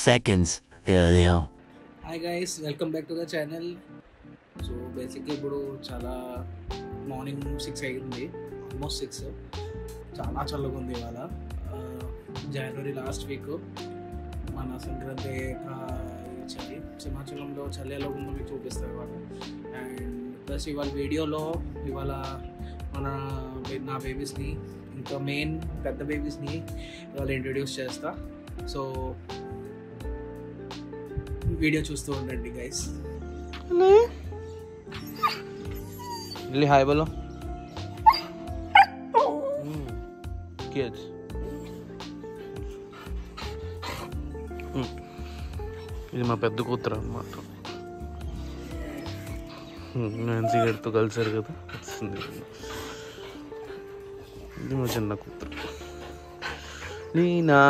seconds earlier. Hi guys, welcome back to the channel. So బేసిక్గా ఇప్పుడు చాలా morning 6 అయింది, ఆల్మోస్ట్ 6. చాలా చల్లగా ఉంది ఇవాళ. జనవరి లాస్ట్ వీక్ మన సంక్రాంతి చలి సింహాచలంలో చలి ఎలా ఉందో మీకు చూపిస్తారు ఇవాళ. అండ్ ప్లస్ ఇవాళ వీడియోలో ఇవాళ నా బేబీస్ని, ఇంకా మెయిన్ పెద్ద బేబీస్ని ఇవాళ ఇంట్రడ్యూస్ చేస్తా. సో వీడియో చూస్తూ ఉండండి గైస్. హాయ్ బోలో కిడ్స్. ఇది మా పెద్ద కూతురు అన్నమాట. నాన్సీ గారితో కలిసారు కదా, వచ్చింది. ఇది మా చిన్న కూతురు లీనా.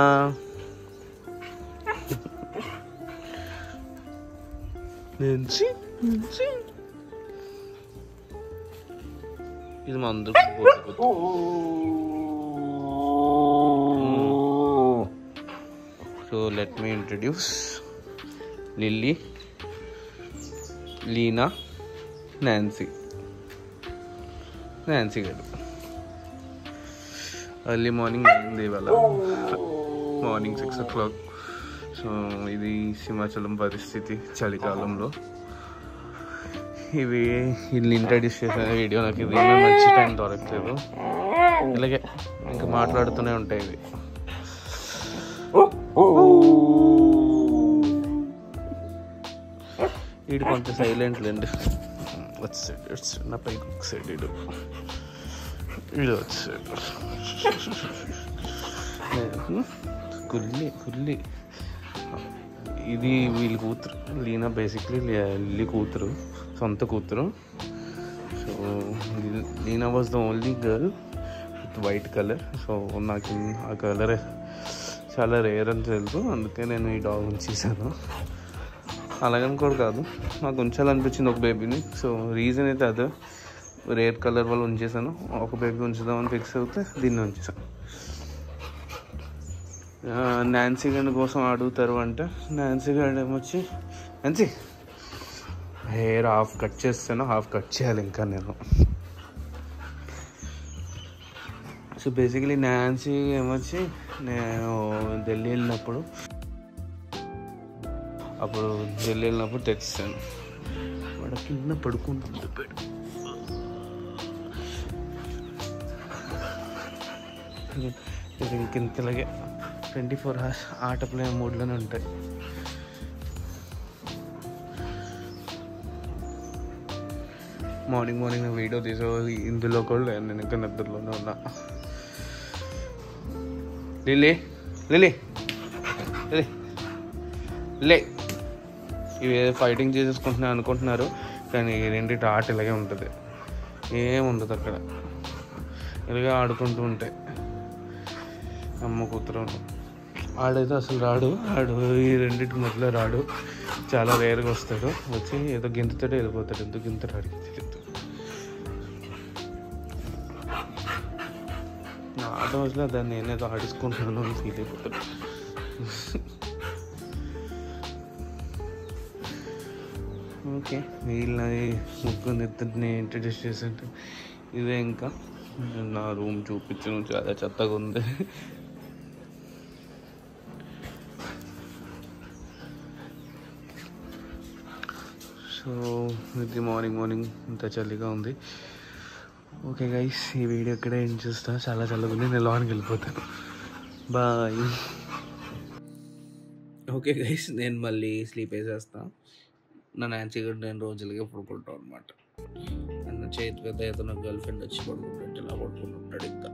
నాన్సీ ఇది మా అందరూ. So let me introduce Lily, Leena, Nancy గారు. ఎర్లీ మార్నింగ్ అయింది ఇవాళ, మార్నింగ్ 6 o'clock. సో ఇది సింహాచలం పరిస్థితి చలికాలంలో. ఇవి వీళ్ళు ఇంట్రడ్యూస్ చేసిన వీడియో నాకు ఇది మంచి టైం దొరకలేదు. ఇలాగే ఇంకా మాట్లాడుతూనే ఉంటాయి ఇవి. వీడు కొంచెం సైలెంట్ లేండి. వచ్చాడు నా పైకి ఒక సైడ్, వీడు వచ్చాడు. కుల్లి ఇది వీళ్ళ కూతురు లీనా, బేసిక్లీ లిల్లీ కూతురు, సొంత కూతురు. So Leena was the only girl with white colour. సో నాకు ఆ కలర్ చాలా రేర్ అని తెలుసు, అందుకే నేను ఈ డాగ్ ఉంచేసాను. అలాగని కూడా కాదు, నాకు ఉంచాలనిపించింది ఒక బేబీని. సో రీజన్ అయితే అదే, రేర్ కలర్ వల్ల ఉంచేసాను. ఒక బేబీ ఉంచుదామని ఫిక్స్ అవుతే దీన్ని ఉంచేసాను. నాన్సీ గారి కోసం అడుగుతారు అంటే, నాన్సీ గారు ఏమొచ్చి, నాన్సీ హెయిర్ హాఫ్ కట్ చేస్తాను, హాఫ్ కట్ చేయాలి ఇంకా నేను. సో బేసికలీ నాన్సీ ఏమొచ్చి, నేను ఢిల్లీ వెళ్ళినప్పుడు తెచ్చాను. వాడు కింద పడుకుంటుంది. ఇది ఇంకింతలాగే 24 hours ఆట ప్లే మూడ్లోనే ఉంటాయి. మార్నింగ్ వీడియో తీసే ఇందులో కూడా నేను ఇంకా నిద్రలోనే ఉన్నా. లిల్లీ ఇవి ఫైటింగ్ చేసేసుకుంటున్నా అనుకుంటున్నారు, కానీ రెండింటి ఆట ఇలాగే ఉంటుంది, ఏముండదు అక్కడ. ఇలాగే ఆడుకుంటూ ఉంటాయి. అమ్మ కూతురు ఆడైతే అసలు రాడు, ఈ రెండింటి మధ్యలో రాడు, చాలా రేర్గా వస్తాడు. వచ్చి ఏదో గింతతోటే వెళ్ళిపోతాడు. ఎందుకు గింతడు అడిగి తెలియదు. నా ఆట రోజులో దాన్ని నేనేదో ఆడించుకుంటున్నాను అని ఫీల్ అయిపోతాడు. ఓకే, వీళ్ళని ముగ్గురిని ఇంట్రడ్యూస్ చేస్తుంటే ఇదే. ఇంకా నా రూమ్ చూపించను, చాలా చెత్తగా ఉంది. సో ఇది మార్నింగ్ ఇంత చలిగా ఉంది. ఓకే గైస్, ఈ వీడియో ఇక్కడే ఏం చూస్తా. చాలా చల్లగా ఉంది, నేను లోనికి వెళ్ళిపోతాను. బాయ్. ఓకే గైస్, నేను మళ్ళీ స్లీప్ వేసేస్తాను. నా నాన్సీ గారు నేను రోజులుగా పడుకుంటాం అనమాట. నా చేతి పెద్ద ఏదైనా గర్ల్ ఫ్రెండ్ వచ్చి పడుకుంటుంటే ఇలా పడుకుంటుంటాడు. ఇంకా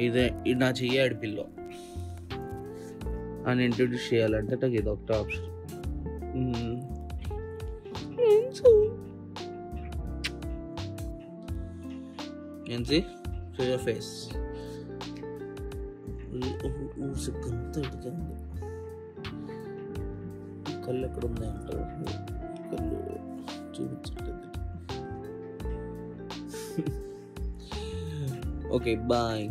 ఇదే నా చెయ్యాడు పిల్లో అని ఇంట్రడ్యూస్ చేయాలంటే నాకు ఇది ఒకటే ఆప్షన్. ఏంటి షో యువర్ ఫేస్. సిగ్గంతా ఎడుతుంది. కళ్ళు ఎక్కడ ఉన్నాయంటారు, కళ్ళు చూపించట్లేదు. Okay bye.